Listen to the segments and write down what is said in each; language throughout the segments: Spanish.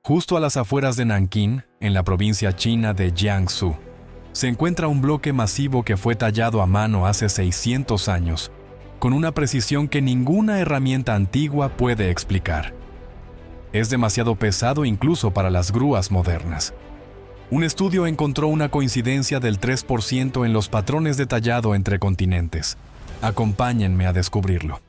Justo a las afueras de Nankín, en la provincia china de Jiangsu, se encuentra un bloque masivo que fue tallado a mano hace 600 años, con una precisión que ninguna herramienta antigua puede explicar. Es demasiado pesado incluso para las grúas modernas. Un estudio encontró una coincidencia del 3% en los patrones de tallado entre continentes. Acompáñenme a descubrirlo.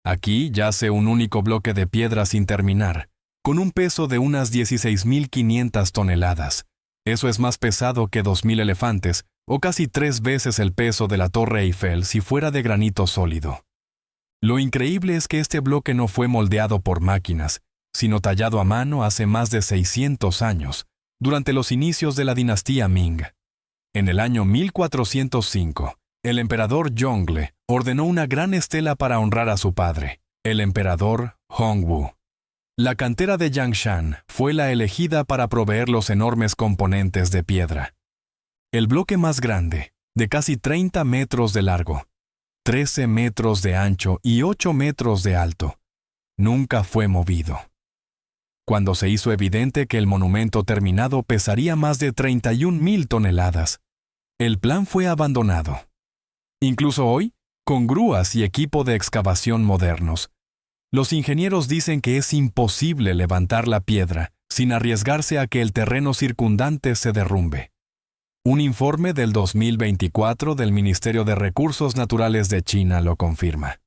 Aquí yace un único bloque de piedra sin terminar, con un peso de unas 16.500 toneladas. Eso es más pesado que 2.000 elefantes, o casi 3 veces el peso de la Torre Eiffel si fuera de granito sólido. Lo increíble es que este bloque no fue moldeado por máquinas, sino tallado a mano hace más de 600 años, durante los inicios de la dinastía Ming. En el año 1405, el emperador Yongle ordenó una gran estela para honrar a su padre, el emperador Hongwu. La cantera de Yangshan fue la elegida para proveer los enormes componentes de piedra. El bloque más grande, de casi 30 metros de largo, 13 metros de ancho y 8 metros de alto, nunca fue movido. Cuando se hizo evidente que el monumento terminado pesaría más de 31.000 toneladas, el plan fue abandonado. Incluso hoy, con grúas y equipo de excavación modernos, los ingenieros dicen que es imposible levantar la piedra sin arriesgarse a que el terreno circundante se derrumbe. Un informe del 2024 del Ministerio de Recursos Naturales de China lo confirma.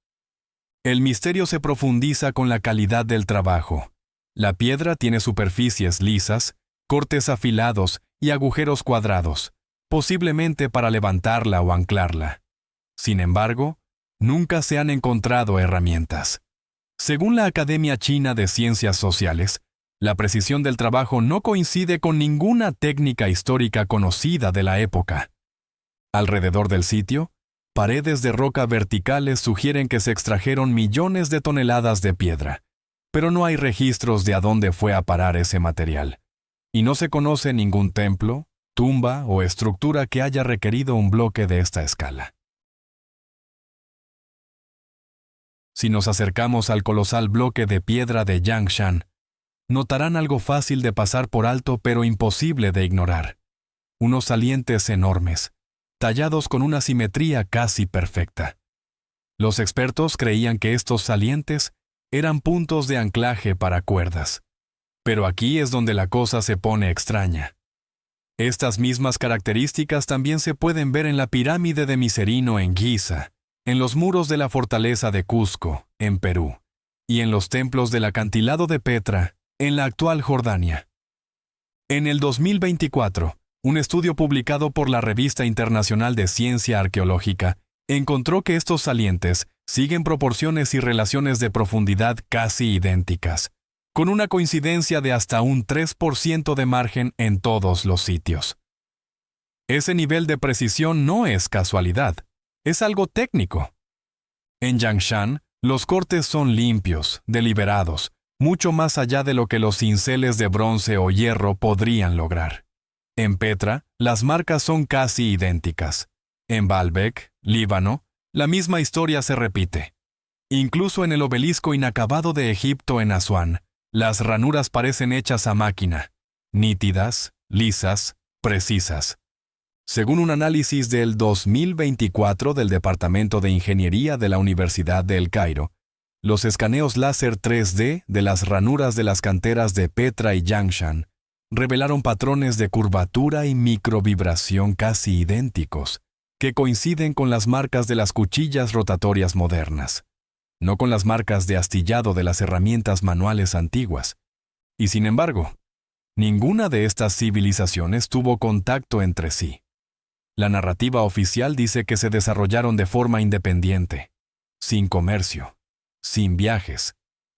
El misterio se profundiza con la calidad del trabajo. La piedra tiene superficies lisas, cortes afilados y agujeros cuadrados, posiblemente para levantarla o anclarla. Sin embargo, nunca se han encontrado herramientas. Según la Academia China de Ciencias Sociales, la precisión del trabajo no coincide con ninguna técnica histórica conocida de la época. Alrededor del sitio, paredes de roca verticales sugieren que se extrajeron millones de toneladas de piedra, pero no hay registros de a dónde fue a parar ese material, y no se conoce ningún templo, tumba o estructura que haya requerido un bloque de esta escala. Si nos acercamos al colosal bloque de piedra de Yangshan, notarán algo fácil de pasar por alto pero imposible de ignorar. Unos salientes enormes, tallados con una simetría casi perfecta. Los expertos creían que estos salientes eran puntos de anclaje para cuerdas. Pero aquí es donde la cosa se pone extraña. Estas mismas características también se pueden ver en la pirámide de Micerino en Giza, en los muros de la fortaleza de Cusco, en Perú, y en los templos del acantilado de Petra, en la actual Jordania. En el 2024, un estudio publicado por la Revista Internacional de Ciencia Arqueológica encontró que estos salientes siguen proporciones y relaciones de profundidad casi idénticas, con una coincidencia de hasta un 3% de margen en todos los sitios. Ese nivel de precisión no es casualidad, es algo técnico. En Yangshan, los cortes son limpios, deliberados, mucho más allá de lo que los cinceles de bronce o hierro podrían lograr. En Petra, las marcas son casi idénticas. En Baalbek, Líbano, la misma historia se repite. Incluso en el obelisco inacabado de Egipto en Asuán, las ranuras parecen hechas a máquina, nítidas, lisas, precisas. Según un análisis del 2024 del Departamento de Ingeniería de la Universidad de El Cairo, los escaneos láser 3D de las ranuras de las canteras de Petra y Yangshan revelaron patrones de curvatura y microvibración casi idénticos, que coinciden con las marcas de las cuchillas rotatorias modernas, no con las marcas de astillado de las herramientas manuales antiguas. Y sin embargo, ninguna de estas civilizaciones tuvo contacto entre sí. La narrativa oficial dice que se desarrollaron de forma independiente, sin comercio, sin viajes,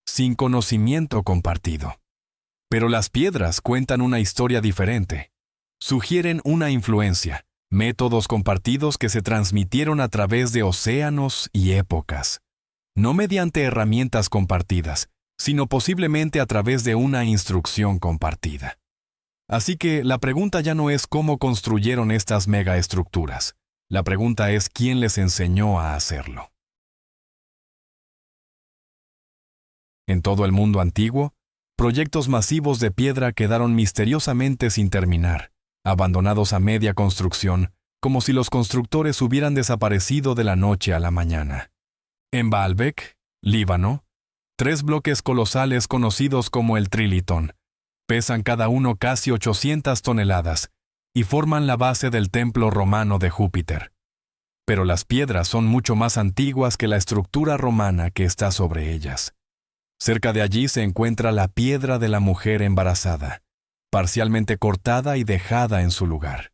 sin conocimiento compartido. Pero las piedras cuentan una historia diferente. Sugieren una influencia, métodos compartidos que se transmitieron a través de océanos y épocas. No mediante herramientas compartidas, sino posiblemente a través de una instrucción compartida. Así que la pregunta ya no es cómo construyeron estas megaestructuras. La pregunta es quién les enseñó a hacerlo. En todo el mundo antiguo, proyectos masivos de piedra quedaron misteriosamente sin terminar, abandonados a media construcción, como si los constructores hubieran desaparecido de la noche a la mañana. En Baalbek, Líbano, 3 bloques colosales conocidos como el Trilitón pesan cada uno casi 800 toneladas y forman la base del templo romano de Júpiter. Pero las piedras son mucho más antiguas que la estructura romana que está sobre ellas. Cerca de allí se encuentra la piedra de la mujer embarazada, parcialmente cortada y dejada en su lugar.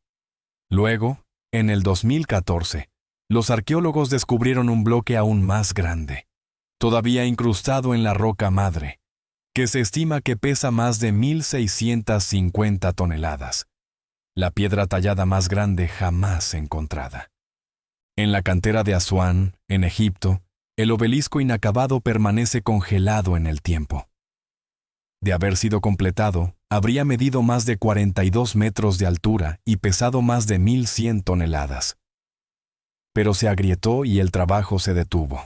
Luego, en el 2014, los arqueólogos descubrieron un bloque aún más grande, todavía incrustado en la roca madre, que se estima que pesa más de 1.650 toneladas, la piedra tallada más grande jamás encontrada. En la cantera de Asuán, en Egipto, el obelisco inacabado permanece congelado en el tiempo. De haber sido completado, habría medido más de 42 metros de altura y pesado más de 1.100 toneladas. Pero se agrietó y el trabajo se detuvo.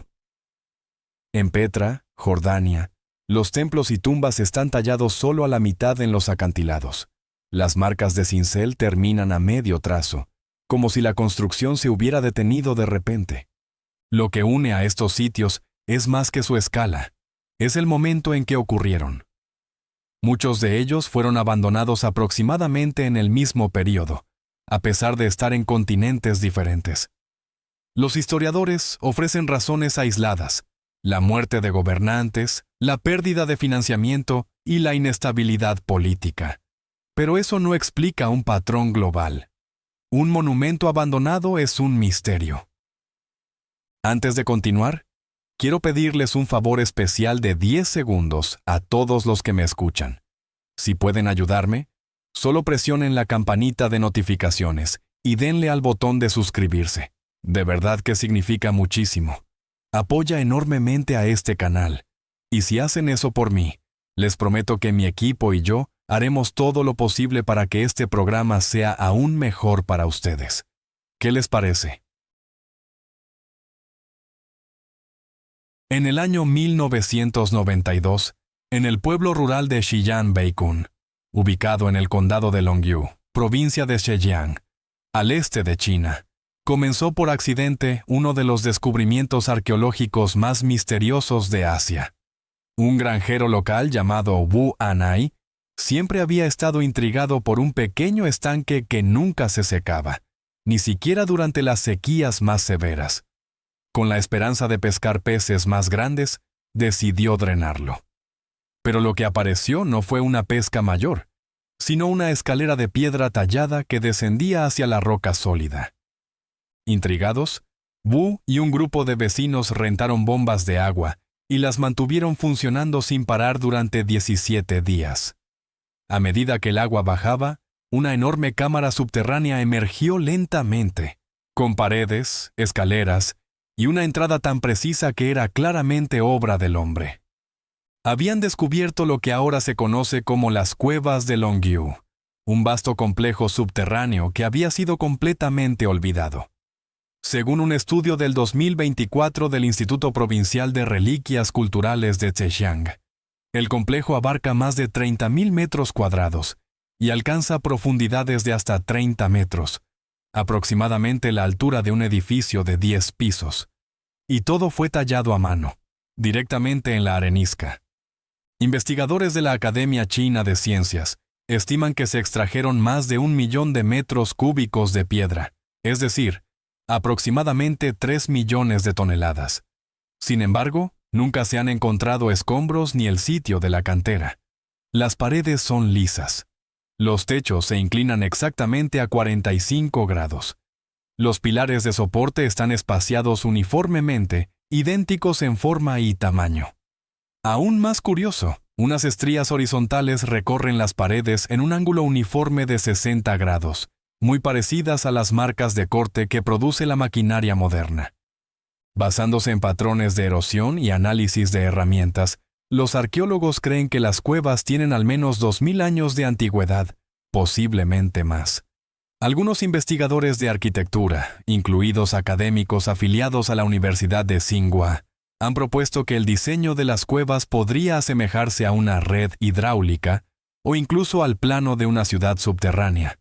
En Petra, Jordania, los templos y tumbas están tallados solo a la mitad en los acantilados. Las marcas de cincel terminan a medio trazo, como si la construcción se hubiera detenido de repente. Lo que une a estos sitios es más que su escala, es el momento en que ocurrieron. Muchos de ellos fueron abandonados aproximadamente en el mismo período, a pesar de estar en continentes diferentes. Los historiadores ofrecen razones aisladas: la muerte de gobernantes, la pérdida de financiamiento y la inestabilidad política. Pero eso no explica un patrón global. Un monumento abandonado es un misterio. Antes de continuar, quiero pedirles un favor especial de 10 segundos a todos los que me escuchan. Si pueden ayudarme, solo presionen la campanita de notificaciones y denle al botón de suscribirse. De verdad que significa muchísimo. Apoya enormemente a este canal. Y si hacen eso por mí, les prometo que mi equipo y yo haremos todo lo posible para que este programa sea aún mejor para ustedes. ¿Qué les parece? En el año 1992, en el pueblo rural de Xi'an-Beikun, ubicado en el condado de Longyu, provincia de Zhejiang, al este de China, comenzó por accidente uno de los descubrimientos arqueológicos más misteriosos de Asia. Un granjero local llamado Wu Anai siempre había estado intrigado por un pequeño estanque que nunca se secaba, ni siquiera durante las sequías más severas. Con la esperanza de pescar peces más grandes, decidió drenarlo. Pero lo que apareció no fue una pesca mayor, sino una escalera de piedra tallada que descendía hacia la roca sólida. Intrigados, Wu y un grupo de vecinos rentaron bombas de agua y las mantuvieron funcionando sin parar durante 17 días. A medida que el agua bajaba, una enorme cámara subterránea emergió lentamente, con paredes, escaleras y una entrada tan precisa que era claramente obra del hombre. Habían descubierto lo que ahora se conoce como las cuevas de Longyu, un vasto complejo subterráneo que había sido completamente olvidado. Según un estudio del 2024 del Instituto Provincial de Reliquias Culturales de Zhejiang, el complejo abarca más de 30.000 metros cuadrados y alcanza profundidades de hasta 30 metros, aproximadamente la altura de un edificio de 10 pisos. Y todo fue tallado a mano, directamente en la arenisca. Investigadores de la Academia China de Ciencias estiman que se extrajeron más de 1 millón de metros cúbicos de piedra, es decir, aproximadamente 3 millones de toneladas. Sin embargo, nunca se han encontrado escombros ni el sitio de la cantera. Las paredes son lisas. Los techos se inclinan exactamente a 45 grados. Los pilares de soporte están espaciados uniformemente, idénticos en forma y tamaño. Aún más curioso, unas estrías horizontales recorren las paredes en un ángulo uniforme de 60 grados, muy parecidas a las marcas de corte que produce la maquinaria moderna. Basándose en patrones de erosión y análisis de herramientas, los arqueólogos creen que las cuevas tienen al menos 2.000 años de antigüedad, posiblemente más. Algunos investigadores de arquitectura, incluidos académicos afiliados a la Universidad de Tsinghua, Han propuesto que el diseño de las cuevas podría asemejarse a una red hidráulica o incluso al plano de una ciudad subterránea.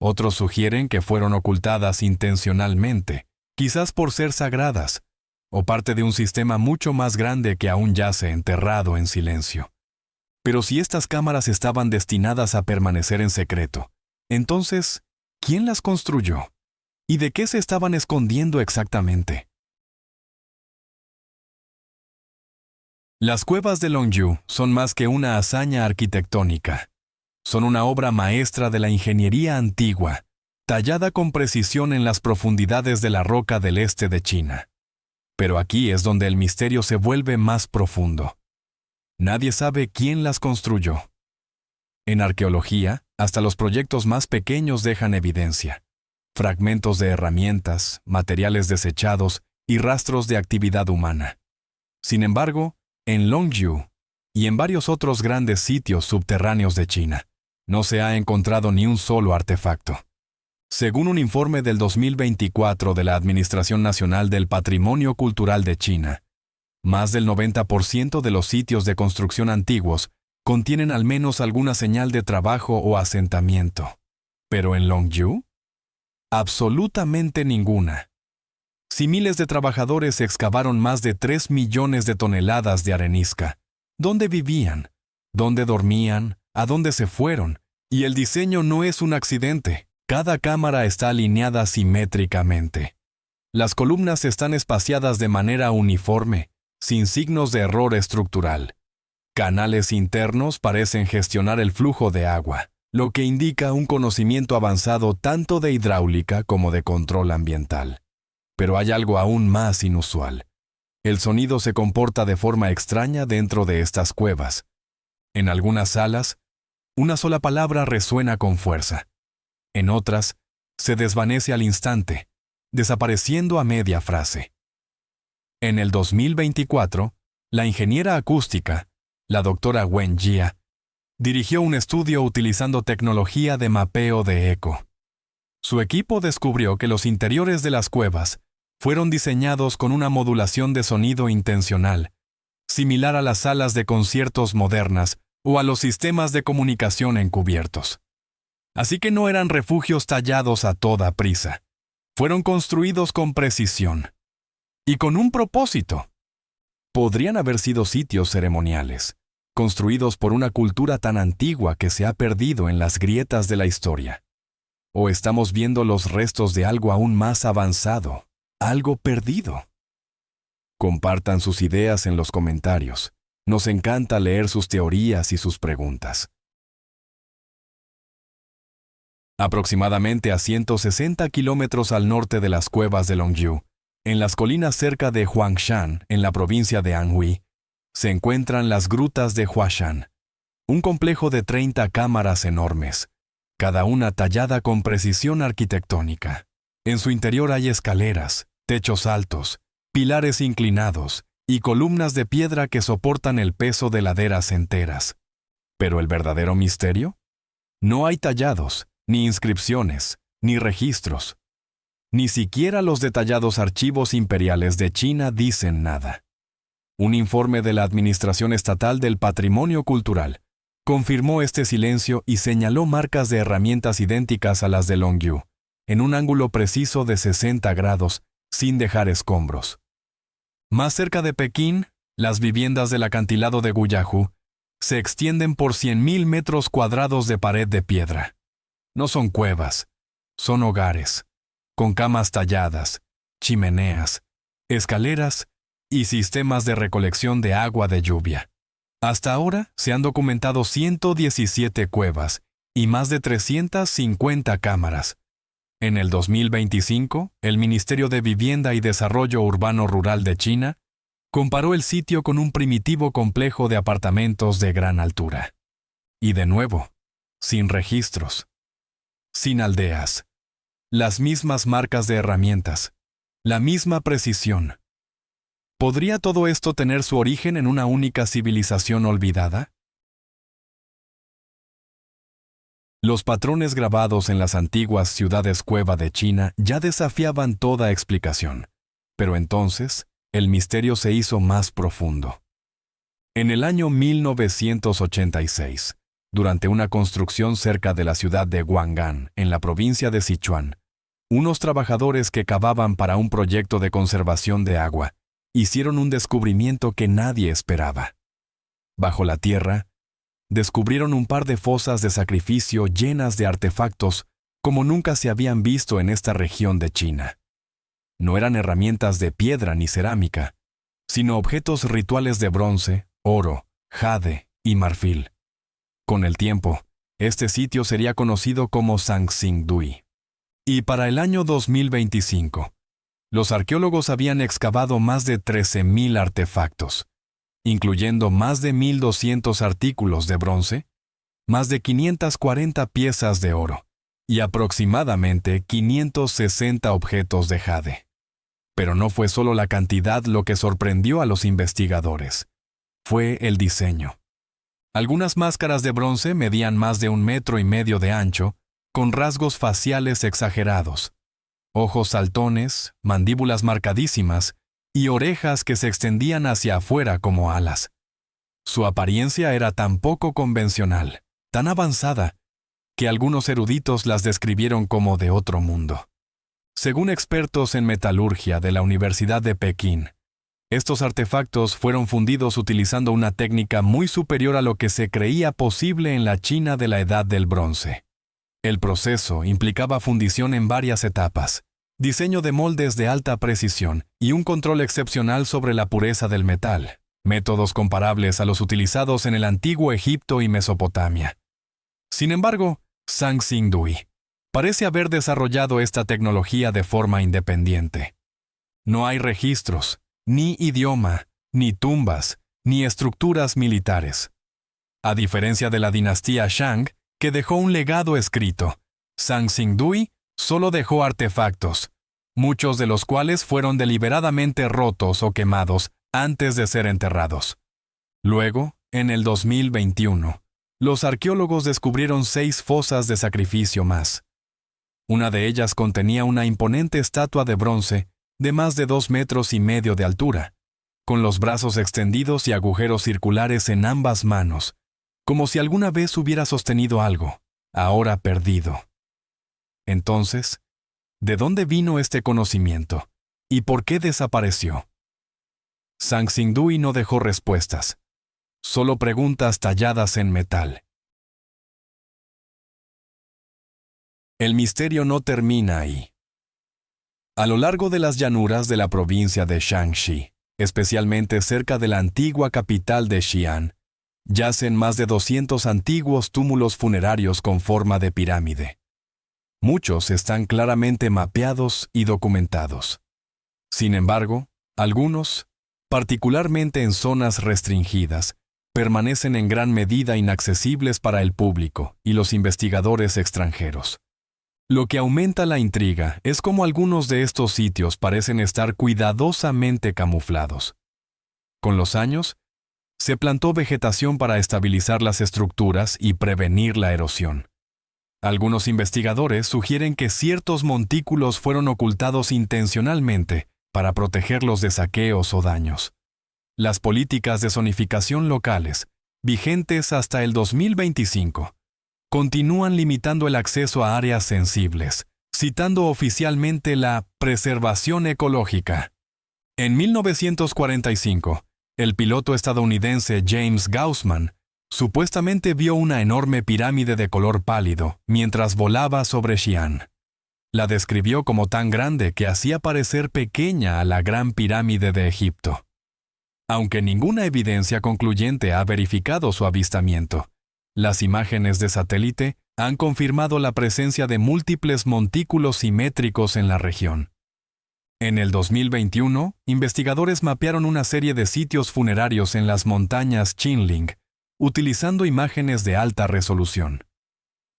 Otros sugieren que fueron ocultadas intencionalmente, quizás por ser sagradas, o parte de un sistema mucho más grande que aún yace enterrado en silencio. Pero si estas cámaras estaban destinadas a permanecer en secreto, entonces, ¿quién las construyó? ¿Y de qué se estaban escondiendo exactamente? Las cuevas de Longyu son más que una hazaña arquitectónica. Son una obra maestra de la ingeniería antigua, tallada con precisión en las profundidades de la roca del este de China. Pero aquí es donde el misterio se vuelve más profundo. Nadie sabe quién las construyó. En arqueología, hasta los proyectos más pequeños dejan evidencia. Fragmentos de herramientas, materiales desechados y rastros de actividad humana. Sin embargo, en Longyu y en varios otros grandes sitios subterráneos de China, no se ha encontrado ni un solo artefacto. Según un informe del 2024 de la Administración Nacional del Patrimonio Cultural de China, más del 90% de los sitios de construcción antiguos contienen al menos alguna señal de trabajo o asentamiento. ¿Pero en Longyu? Absolutamente ninguna. Si miles de trabajadores excavaron más de 3 millones de toneladas de arenisca, ¿dónde vivían? ¿Dónde dormían? ¿A dónde se fueron? Y el diseño no es un accidente. Cada cámara está alineada simétricamente. Las columnas están espaciadas de manera uniforme, sin signos de error estructural. Canales internos parecen gestionar el flujo de agua, lo que indica un conocimiento avanzado tanto de hidráulica como de control ambiental. Pero hay algo aún más inusual. El sonido se comporta de forma extraña dentro de estas cuevas. En algunas salas, una sola palabra resuena con fuerza. En otras, se desvanece al instante, desapareciendo a media frase. En el 2024, la ingeniera acústica, la doctora Wen Jia, dirigió un estudio utilizando tecnología de mapeo de eco. Su equipo descubrió que los interiores de las cuevas fueron diseñados con una modulación de sonido intencional, similar a las salas de conciertos modernas o a los sistemas de comunicación encubiertos. Así que no eran refugios tallados a toda prisa. Fueron construidos con precisión y con un propósito. Podrían haber sido sitios ceremoniales, construidos por una cultura tan antigua que se ha perdido en las grietas de la historia. O estamos viendo los restos de algo aún más avanzado, algo perdido. Compartan sus ideas en los comentarios. Nos encanta leer sus teorías y sus preguntas. Aproximadamente a 160 kilómetros al norte de las cuevas de Longyu, en las colinas cerca de Huangshan, en la provincia de Anhui, se encuentran las grutas de Huashan, un complejo de 30 cámaras enormes, cada una tallada con precisión arquitectónica. En su interior hay escaleras, techos altos, pilares inclinados y columnas de piedra que soportan el peso de laderas enteras. ¿Pero el verdadero misterio? No hay tallados, ni inscripciones, ni registros. Ni siquiera los detallados archivos imperiales de China dicen nada. Un informe de la Administración Estatal del Patrimonio Cultural confirmó este silencio y señaló marcas de herramientas idénticas a las de Longyu, en un ángulo preciso de 60 grados, sin dejar escombros. Más cerca de Pekín, las viviendas del acantilado de Guyahu se extienden por 100.000 metros cuadrados de pared de piedra. No son cuevas, son hogares, con camas talladas, chimeneas, escaleras y sistemas de recolección de agua de lluvia. Hasta ahora se han documentado 117 cuevas y más de 350 cámaras. En el 2025, el Ministerio de Vivienda y Desarrollo Urbano Rural de China comparó el sitio con un primitivo complejo de apartamentos de gran altura. Y de nuevo, sin registros, sin aldeas, las mismas marcas de herramientas, la misma precisión. ¿Podría todo esto tener su origen en una única civilización olvidada? Los patrones grabados en las antiguas ciudades cueva de China ya desafiaban toda explicación. Pero entonces, el misterio se hizo más profundo. En el año 1986, durante una construcción cerca de la ciudad de Wangan, en la provincia de Sichuan, unos trabajadores que cavaban para un proyecto de conservación de agua hicieron un descubrimiento que nadie esperaba. Bajo la tierra, descubrieron un par de fosas de sacrificio llenas de artefactos como nunca se habían visto en esta región de China. No eran herramientas de piedra ni cerámica, sino objetos rituales de bronce, oro, jade y marfil. Con el tiempo, este sitio sería conocido como Sanxingdui. Y para el año 2025, los arqueólogos habían excavado más de 13,000 artefactos, incluyendo más de 1,200 artículos de bronce, más de 540 piezas de oro y aproximadamente 560 objetos de jade. Pero no fue solo la cantidad lo que sorprendió a los investigadores. Fue el diseño. Algunas máscaras de bronce medían más de 1,5 metros de ancho, con rasgos faciales exagerados, ojos saltones, mandíbulas marcadísimas y orejas que se extendían hacia afuera como alas. Su apariencia era tan poco convencional, tan avanzada, que algunos eruditos las describieron como de otro mundo. Según expertos en metalurgia de la Universidad de Pekín, estos artefactos fueron fundidos utilizando una técnica muy superior a lo que se creía posible en la China de la Edad del Bronce. El proceso implicaba fundición en varias etapas, diseño de moldes de alta precisión y un control excepcional sobre la pureza del metal, métodos comparables a los utilizados en el antiguo Egipto y Mesopotamia. Sin embargo, Sanxingdui parece haber desarrollado esta tecnología de forma independiente. No hay registros, ni idioma, ni tumbas, ni estructuras militares. A diferencia de la dinastía Shang, que dejó un legado escrito, Sanxingdui solo dejó artefactos, muchos de los cuales fueron deliberadamente rotos o quemados antes de ser enterrados. Luego, en el 2021, los arqueólogos descubrieron 6 fosas de sacrificio más. Una de ellas contenía una imponente estatua de bronce de más de 2,5 metros de altura, con los brazos extendidos y agujeros circulares en ambas manos, como si alguna vez hubiera sostenido algo, ahora perdido. Entonces, ¿de dónde vino este conocimiento? ¿Y por qué desapareció? Sanxingdui no dejó respuestas, solo preguntas talladas en metal. El misterio no termina ahí. A lo largo de las llanuras de la provincia de Shaanxi, especialmente cerca de la antigua capital de Xi'an, yacen más de 200 antiguos túmulos funerarios con forma de pirámide. Muchos están claramente mapeados y documentados. Sin embargo, algunos, particularmente en zonas restringidas, permanecen en gran medida inaccesibles para el público y los investigadores extranjeros. Lo que aumenta la intriga es cómo algunos de estos sitios parecen estar cuidadosamente camuflados. Con los años, se plantó vegetación para estabilizar las estructuras y prevenir la erosión. Algunos investigadores sugieren que ciertos montículos fueron ocultados intencionalmente para protegerlos de saqueos o daños. Las políticas de zonificación locales, vigentes hasta el 2025, continúan limitando el acceso a áreas sensibles, citando oficialmente la preservación ecológica. En 1945, el piloto estadounidense James Gaussman supuestamente vio una enorme pirámide de color pálido mientras volaba sobre Xi'an. La describió como tan grande que hacía parecer pequeña a la Gran Pirámide de Egipto. Aunque ninguna evidencia concluyente ha verificado su avistamiento, las imágenes de satélite han confirmado la presencia de múltiples montículos simétricos en la región. En el 2021, investigadores mapearon una serie de sitios funerarios en las montañas Qinling, utilizando imágenes de alta resolución.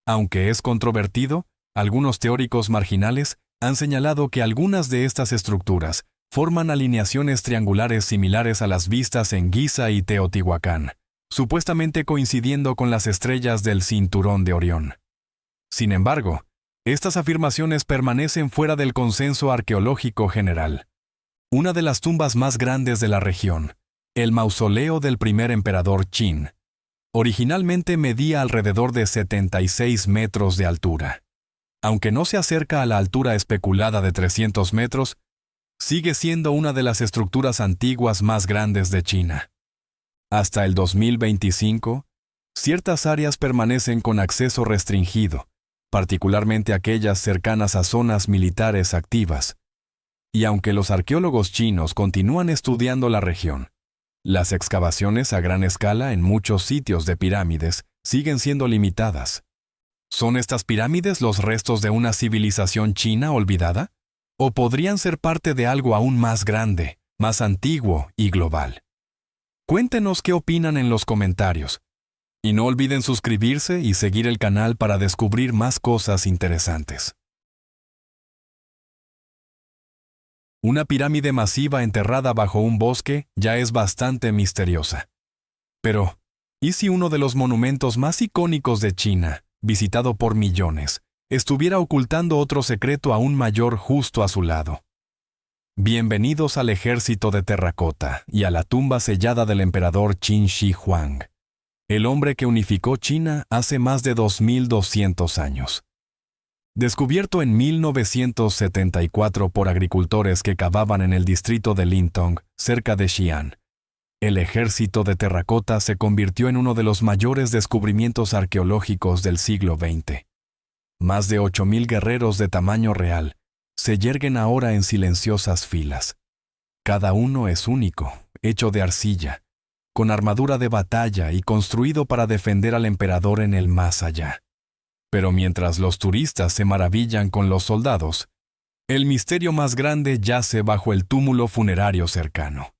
Aunque es controvertido, algunos teóricos marginales han señalado que algunas de estas estructuras forman alineaciones triangulares similares a las vistas en Giza y Teotihuacán, supuestamente coincidiendo con las estrellas del Cinturón de Orión. Sin embargo, estas afirmaciones permanecen fuera del consenso arqueológico general. una de las tumbas más grandes de la región, el mausoleo del primer emperador Qin. Originalmente medía alrededor de 76 metros de altura. Aunque no se acerca a la altura especulada de 300 metros, sigue siendo una de las estructuras antiguas más grandes de China. Hasta el 2025, ciertas áreas permanecen con acceso restringido, particularmente aquellas cercanas a zonas militares activas. Y aunque los arqueólogos chinos continúan estudiando la región, las excavaciones a gran escala en muchos sitios de pirámides siguen siendo limitadas. ¿Son estas pirámides los restos de una civilización china olvidada? ¿O podrían ser parte de algo aún más grande, más antiguo y global? Cuéntenos qué opinan en los comentarios. Y no olviden suscribirse y seguir el canal para descubrir más cosas interesantes. Una pirámide masiva enterrada bajo un bosque ya es bastante misteriosa. Pero, ¿y si uno de los monumentos más icónicos de China, visitado por millones, estuviera ocultando otro secreto aún mayor justo a su lado? Bienvenidos al ejército de terracota y a la tumba sellada del emperador Qin Shi Huang, el hombre que unificó China hace más de 2200 años. Descubierto en 1974 por agricultores que cavaban en el distrito de Lintong, cerca de Xi'an, el ejército de terracota se convirtió en uno de los mayores descubrimientos arqueológicos del siglo XX. Más de 8,000 guerreros de tamaño real se yerguen ahora en silenciosas filas. Cada uno es único, hecho de arcilla, con armadura de batalla y construido para defender al emperador en el más allá. Pero mientras los turistas se maravillan con los soldados, el misterio más grande yace bajo el túmulo funerario cercano.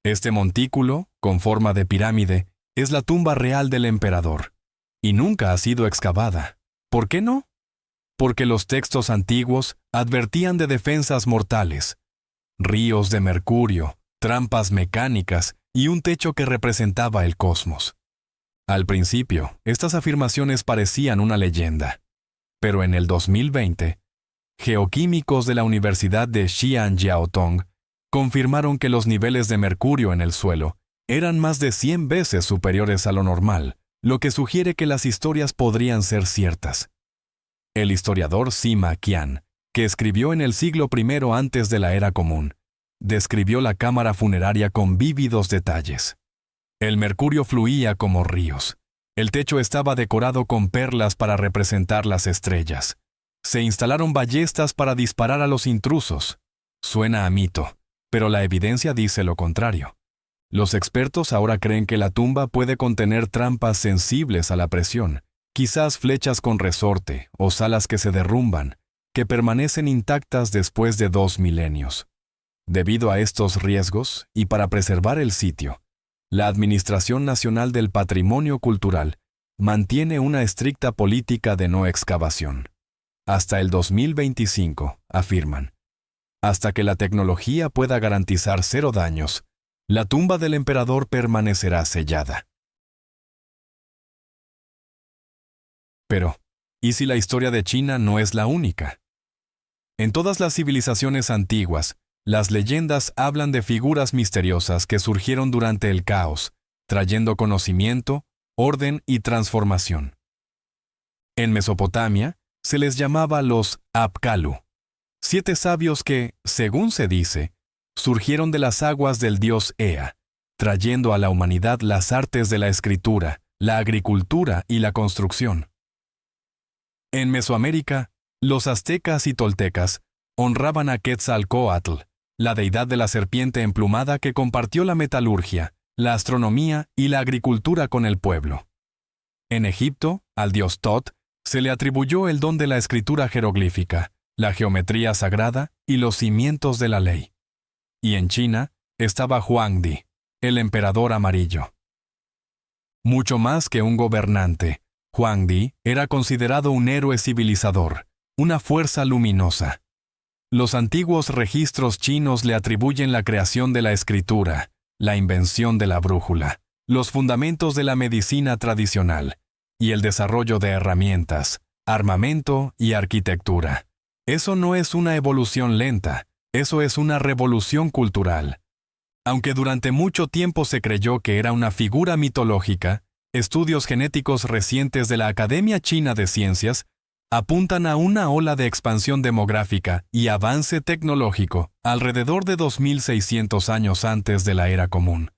Este montículo, con forma de pirámide, es la tumba real del emperador, y nunca ha sido excavada. ¿Por qué no? Porque los textos antiguos advertían de defensas mortales, ríos de mercurio, trampas mecánicas y un techo que representaba el cosmos. Al principio, estas afirmaciones parecían una leyenda, pero en el 2020, geoquímicos de la Universidad de Xi'an-Jiaotong confirmaron que los niveles de mercurio en el suelo eran más de 100 veces superiores a lo normal, lo que sugiere que las historias podrían ser ciertas. El historiador Sima Qian, que escribió en el siglo I antes de la Era Común, describió la cámara funeraria con vívidos detalles. El mercurio fluía como ríos. El techo estaba decorado con perlas para representar las estrellas. Se instalaron ballestas para disparar a los intrusos. Suena a mito, pero la evidencia dice lo contrario. Los expertos ahora creen que la tumba puede contener trampas sensibles a la presión, quizás flechas con resorte o salas que se derrumban, que permanecen intactas después de 2 milenios. Debido a estos riesgos, y para preservar el sitio, la Administración Nacional del Patrimonio Cultural mantiene una estricta política de no excavación. Hasta el 2025, afirman. Hasta que la tecnología pueda garantizar 0 daños, la tumba del emperador permanecerá sellada. Pero, ¿y si la historia de China no es la única? En todas las civilizaciones antiguas, las leyendas hablan de figuras misteriosas que surgieron durante el caos, trayendo conocimiento, orden y transformación. En Mesopotamia, se les llamaba los Apkallu, 7 sabios que, según se dice, surgieron de las aguas del dios Ea, trayendo a la humanidad las artes de la escritura, la agricultura y la construcción. En Mesoamérica, los aztecas y toltecas honraban a Quetzalcóatl, la deidad de la serpiente emplumada que compartió la metalurgia, la astronomía y la agricultura con el pueblo. En Egipto, al dios Tot, se le atribuyó el don de la escritura jeroglífica, la geometría sagrada y los cimientos de la ley. Y en China estaba Huangdi, el emperador amarillo. Mucho más que un gobernante, Huangdi era considerado un héroe civilizador, una fuerza luminosa. Los antiguos registros chinos le atribuyen la creación de la escritura, la invención de la brújula, los fundamentos de la medicina tradicional y el desarrollo de herramientas, armamento y arquitectura. Eso no es una evolución lenta, Eso es una revolución cultural. Aunque durante mucho tiempo se creyó que era una figura mitológica, estudios genéticos recientes de la Academia China de Ciencias apuntan a una ola de expansión demográfica y avance tecnológico alrededor de 2600 años antes de la Era Común,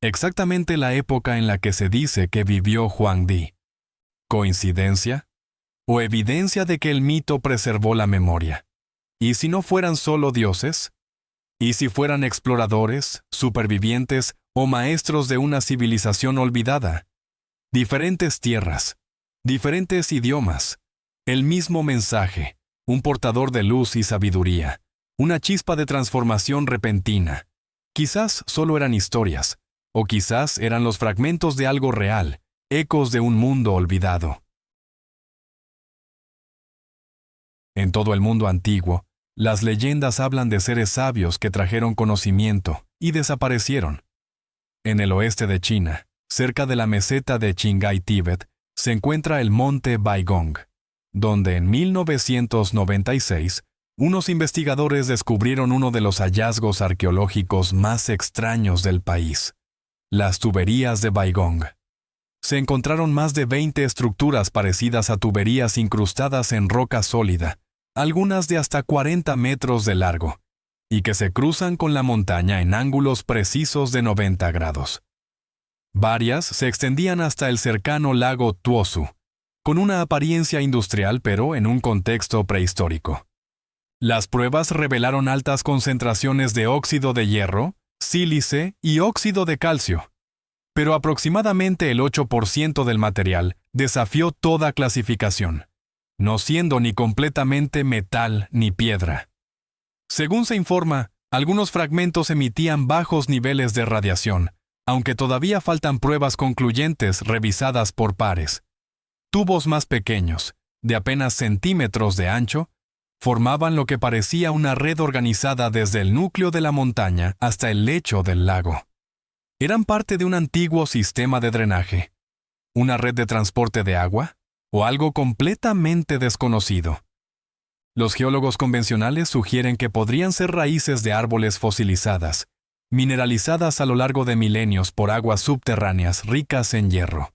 exactamente la época en la que se dice que vivió Huangdi. ¿Coincidencia? ¿O evidencia de que el mito preservó la memoria? ¿Y si no fueran solo dioses? ¿Y si fueran exploradores, supervivientes o maestros de una civilización olvidada? Diferentes tierras, diferentes idiomas, el mismo mensaje, un portador de luz y sabiduría, una chispa de transformación repentina. Quizás solo eran historias, o quizás eran los fragmentos de algo real, ecos de un mundo olvidado. En todo el mundo antiguo, las leyendas hablan de seres sabios que trajeron conocimiento y desaparecieron. En el oeste de China, cerca de la meseta de Qinghai, Tíbet, se encuentra el monte Baigong, donde en 1996 unos investigadores descubrieron uno de los hallazgos arqueológicos más extraños del país, las tuberías de Baigong. Se encontraron más de 20 estructuras parecidas a tuberías incrustadas en roca sólida, algunas de hasta 40 metros de largo, y que se cruzan con la montaña en ángulos precisos de 90 grados. Varias se extendían hasta el cercano lago Tuosu, con una apariencia industrial pero en un contexto prehistórico. Las pruebas revelaron altas concentraciones de óxido de hierro, sílice y óxido de calcio, pero aproximadamente el 8% del material desafió toda clasificación, no siendo ni completamente metal ni piedra. Según se informa, algunos fragmentos emitían bajos niveles de radiación, aunque todavía faltan pruebas concluyentes revisadas por pares. Tubos más pequeños, de apenas centímetros de ancho, formaban lo que parecía una red organizada desde el núcleo de la montaña hasta el lecho del lago. ¿Eran parte de un antiguo sistema de drenaje, una red de transporte de agua, o algo completamente desconocido? Los geólogos convencionales sugieren que podrían ser raíces de árboles fosilizadas, mineralizadas a lo largo de milenios por aguas subterráneas ricas en hierro.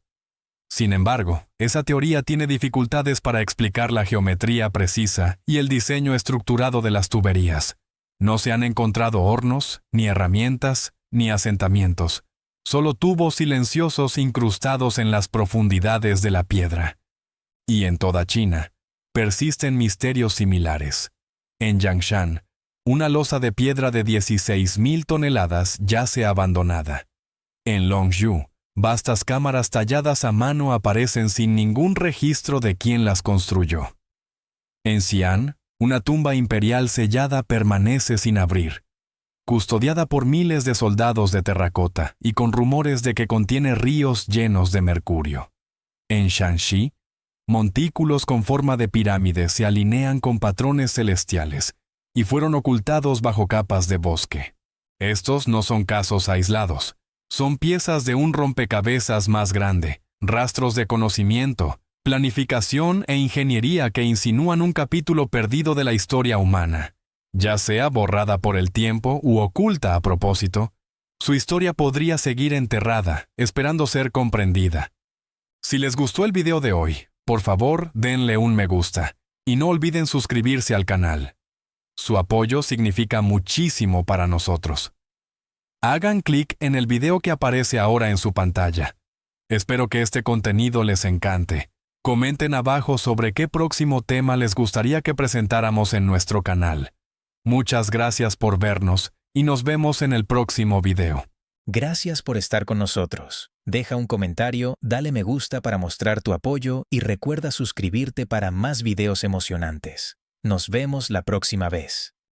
Sin embargo, esa teoría tiene dificultades para explicar la geometría precisa y el diseño estructurado de las tuberías. No se han encontrado hornos, ni herramientas, ni asentamientos, solo tubos silenciosos incrustados en las profundidades de la piedra. Y en toda China, persisten misterios similares. En Yangshan, una losa de piedra de 16.000 toneladas yace abandonada. En Longzhou, vastas cámaras talladas a mano aparecen sin ningún registro de quién las construyó. En Xi'an, una tumba imperial sellada permanece sin abrir, custodiada por miles de soldados de terracota y con rumores de que contiene ríos llenos de mercurio. En Shanxi, montículos con forma de pirámide se alinean con patrones celestiales y fueron ocultados bajo capas de bosque. Estos no son casos aislados, son piezas de un rompecabezas más grande, rastros de conocimiento, planificación e ingeniería que insinúan un capítulo perdido de la historia humana. Ya sea borrada por el tiempo u oculta a propósito, su historia podría seguir enterrada, esperando ser comprendida. Si les gustó el video de hoy, por favor, denle un me gusta y no olviden suscribirse al canal. Su apoyo significa muchísimo para nosotros. Hagan clic en el video que aparece ahora en su pantalla. Espero que este contenido les encante. Comenten abajo sobre qué próximo tema les gustaría que presentáramos en nuestro canal. Muchas gracias por vernos y nos vemos en el próximo video. Gracias por estar con nosotros. Deja un comentario, dale me gusta para mostrar tu apoyo y recuerda suscribirte para más videos emocionantes. Nos vemos la próxima vez.